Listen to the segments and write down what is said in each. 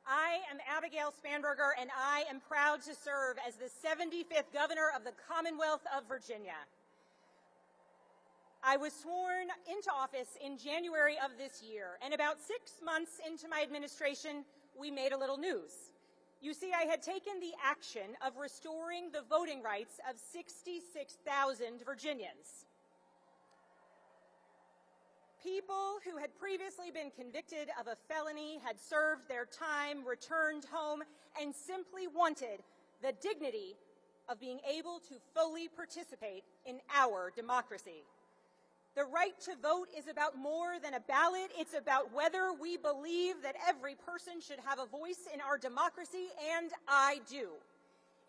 I am Abigail Spanberger, and I am proud to serve as the 75th Governor of the Commonwealth of Virginia. I was sworn into office in January of this year, and about 6 months into my administration, we made a little news. You see, I had taken the action of restoring the voting rights of 66,000 Virginians. People who had previously been convicted of a felony, had served their time, returned home, and simply wanted the dignity of being able to fully participate in our democracy. The right to vote is about more than a ballot. It's about whether we believe that every person should have a voice in our democracy, and I do.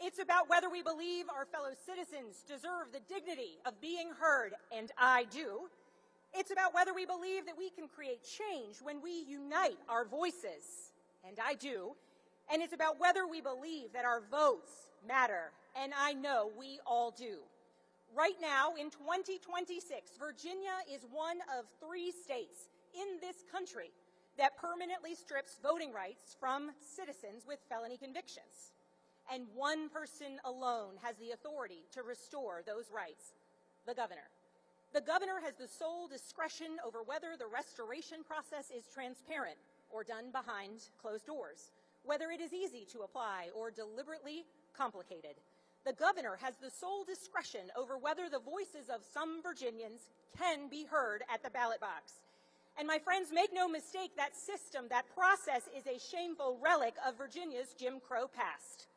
It's about whether we believe our fellow citizens deserve the dignity of being heard, and I do. It's about whether we believe that we can create change when we unite our voices, and I do. And it's about whether we believe that our votes matter, and I know we all do. Right now, in 2026, Virginia is one of 3 states in this country that permanently strips voting rights from citizens with felony convictions. And one person alone has the authority to restore those rights: the governor. The governor has the sole discretion over whether the restoration process is transparent or done behind closed doors, whether it is easy to apply or deliberately complicated. The governor has the sole discretion over whether the voices of some Virginians can be heard at the ballot box. And my friends, make no mistake, that system, that process is a shameful relic of Virginia's Jim Crow past.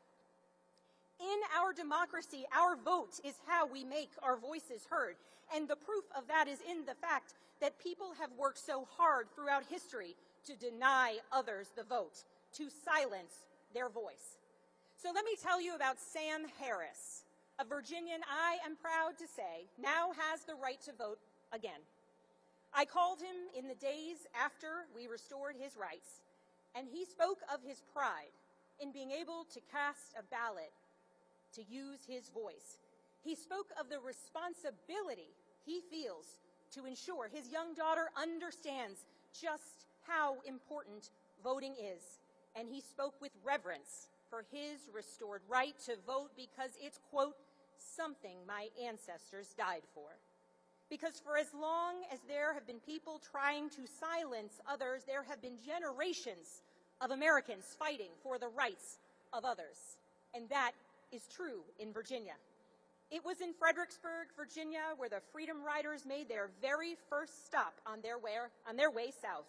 In our democracy, our vote is how we make our voices heard. And the proof of that is in the fact that people have worked so hard throughout history to deny others the vote, to silence their voice. So let me tell you about Sam Harris, a Virginian I am proud to say now has the right to vote again. I called him in the days after we restored his rights, and he spoke of his pride in being able to cast a ballot, to use his voice. He spoke of the responsibility he feels to ensure his young daughter understands just how important voting is, and he spoke with reverence for his restored right to vote because it's, quote, something my ancestors died for. Because for as long as there have been people trying to silence others, there have been generations of Americans fighting for the rights of others. And that is true in Virginia. It was in Fredericksburg, Virginia, where the Freedom Riders made their very first stop on their way south.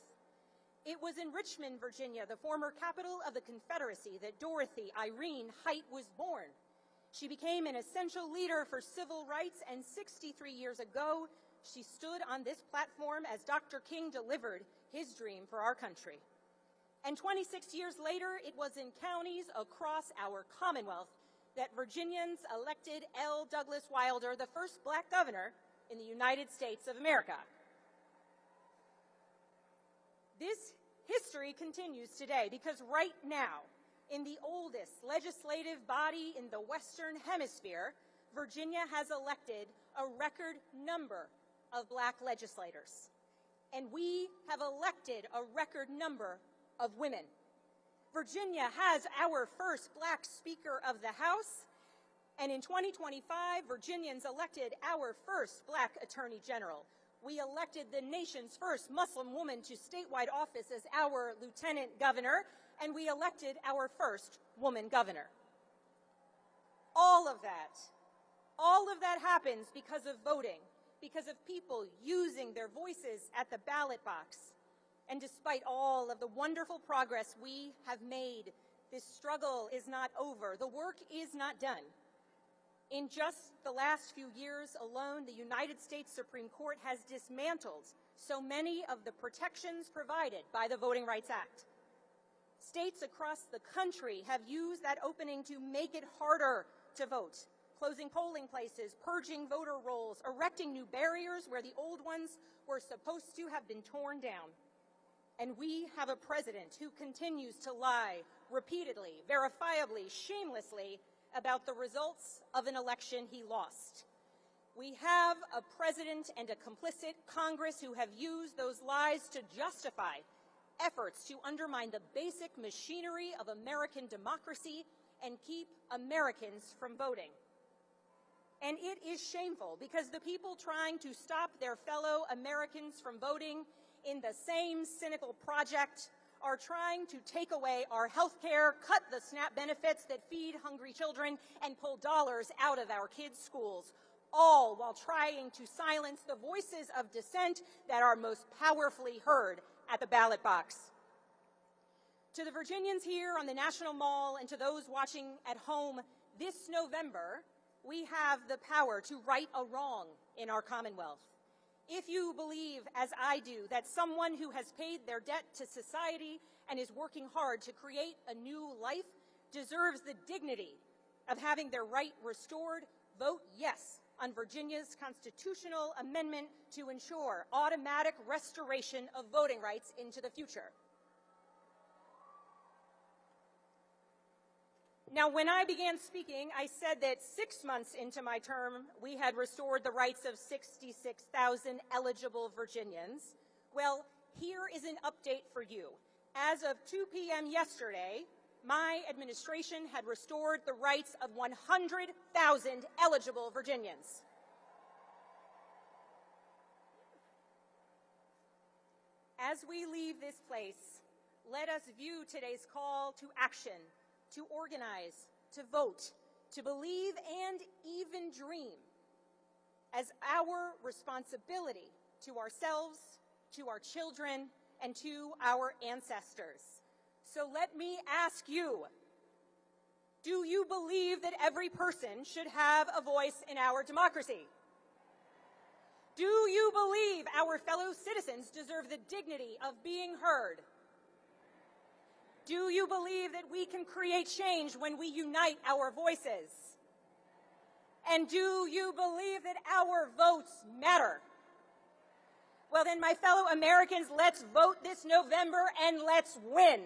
It was in Richmond, Virginia, the former capital of the Confederacy, that Dorothy Irene Height was born. She became an essential leader for civil rights, and 63 years ago, she stood on this platform as Dr. King delivered his dream for our country. And 26 years later, it was in counties across our Commonwealth that Virginians elected L. Douglas Wilder, the first black governor in the United States of America. This history continues today because right now, in the oldest legislative body in the Western Hemisphere, Virginia has elected a record number of black legislators. And we have elected a record number of women. Virginia has our first black Speaker of the House, and in 2025, Virginians elected our first black Attorney General. We elected the nation's first Muslim woman to statewide office as our lieutenant governor, and we elected our first woman governor. All of that happens because of voting, because of people using their voices at the ballot box. And despite all of the wonderful progress we have made, this struggle is not over. The work is not done. In just the last few years alone, the United States Supreme Court has dismantled so many of the protections provided by the Voting Rights Act. States across the country have used that opening to make it harder to vote, closing polling places, purging voter rolls, erecting new barriers where the old ones were supposed to have been torn down. And we have a president who continues to lie repeatedly, verifiably, shamelessly about the results of an election he lost. We have a president and a complicit Congress who have used those lies to justify efforts to undermine the basic machinery of American democracy and keep Americans from voting. And it is shameful because the people trying to stop their fellow Americans from voting in the same cynical project are trying to take away our health care, cut the SNAP benefits that feed hungry children, and pull dollars out of our kids' schools, all while trying to silence the voices of dissent that are most powerfully heard at the ballot box. To the Virginians here on the National Mall and to those watching at home, this November, we have the power to right a wrong in our Commonwealth. If you believe, as I do, that someone who has paid their debt to society and is working hard to create a new life deserves the dignity of having their right restored, vote yes on Virginia's constitutional amendment to ensure automatic restoration of voting rights into the future. Now, when I began speaking, I said that 6 months into my term, we had restored the rights of 66,000 eligible Virginians. Well, here is an update for you. As of 2 p.m. yesterday, my administration had restored the rights of 100,000 eligible Virginians. As we leave this place, let us view today's call to action, to organize, to vote, to believe, and even dream as our responsibility to ourselves, to our children, and to our ancestors. So let me ask you, do you believe that every person should have a voice in our democracy? Do you believe our fellow citizens deserve the dignity of being heard? Do you believe that we can create change when we unite our voices? And do you believe that our votes matter? Well then, my fellow Americans, let's vote this November and let's win.